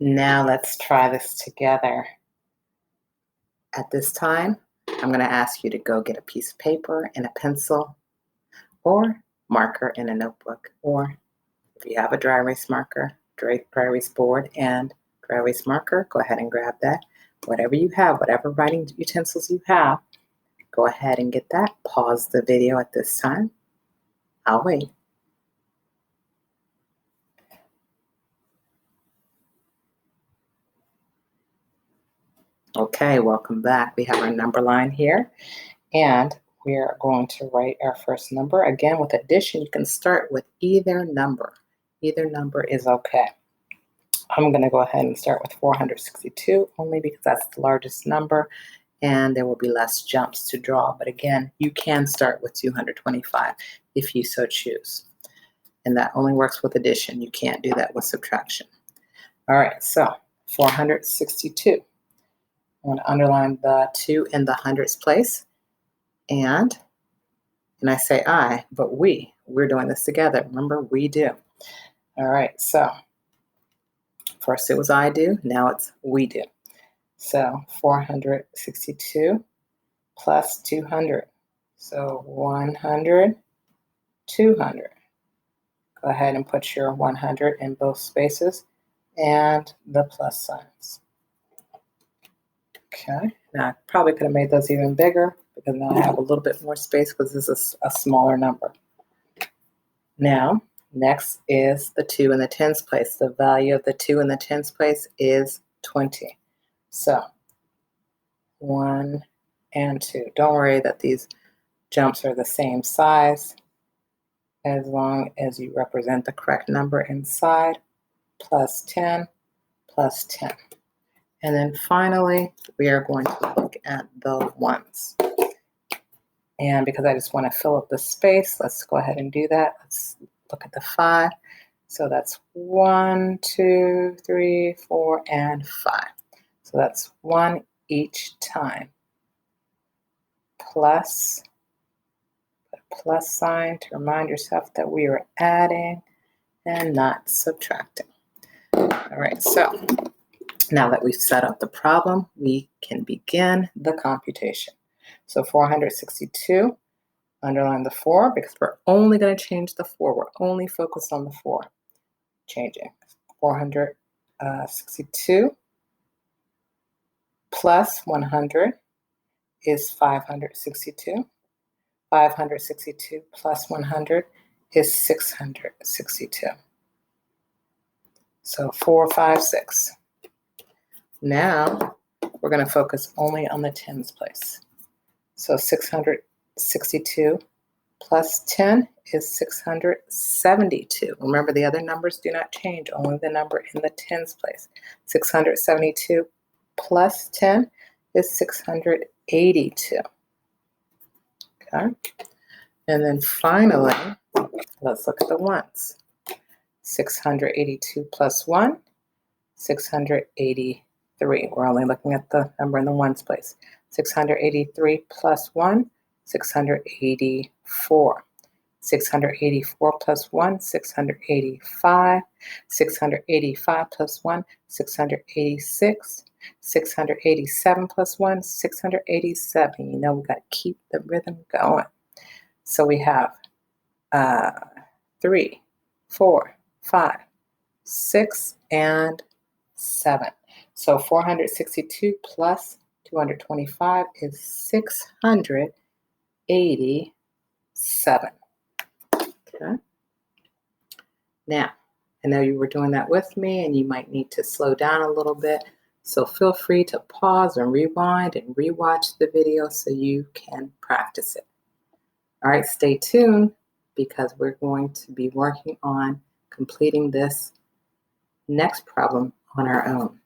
Now let's try this together. At this time, I'm going to ask you to go get a piece of paper and a pencil or marker and a notebook. Or if you have a dry erase marker, dry erase board and dry erase marker, go ahead and grab that. Whatever you have, whatever writing utensils you have, go ahead and get that. Pause the video at this time. I'll wait. Okay, welcome back. We have our number line here, and we are going to write our first number. Again, with addition, you can start with either number. Either number is okay. I'm going to go ahead and start with 462, only because that's the largest number, and there will be less jumps to draw. But again, you can start with 225 if you so choose. And that only works with addition. You can't do that with subtraction. All right, so 462. I want to underline the 2 in the hundreds place. And I say I, but we're doing this together. Remember, we do. All right, so first it was I do, now it's we do. So 462 plus 200. So 100, 200. Go ahead and put your 100 in both spaces and the plus signs. Okay, now I probably could have made those even bigger because now I have a little bit more space because this is a smaller number. Now, next is the 2 in the tens place. The value of the 2 in the tens place is 20. So 1 and 2. Don't worry that these jumps are the same size as long as you represent the correct number inside. Plus 10, plus 10. And then finally, we are going to look at the ones. And because I just want to fill up the space, let's go ahead and do that. Let's look at the 5. So that's 1, 2, 3, 4, and 5. So that's 1 each time. Plus, put a plus sign to remind yourself that we are adding and not subtracting. All right, so now that we've set up the problem, we can begin the computation. So 462, underline the 4 because we're only going to change the 4. We're only focused on the 4. Changing. 462 plus 100 is 562. 562 plus 100 is 662. So 4, 5, 6. Now, we're going to focus only on the tens place. So 662 plus 10 is 672. Remember, the other numbers do not change, only the number in the tens place. 672 plus 10 is 682. Okay? And then finally, let's look at the ones. 682 plus 1, 683. We're only looking at the number in the ones place. 683 plus 1, 684. 684 plus 1, 685. 685 plus 1, 686. 687 plus 1, 687. You know, we got to keep the rhythm going. So we have 3, 4, 5, 6, and 7. So 462 plus 225 is 687. Okay. Now, I know you were doing that with me and you might need to slow down a little bit. So feel free to pause and rewind and rewatch the video so you can practice it. All right, stay tuned because we're going to be working on completing this next problem on our own.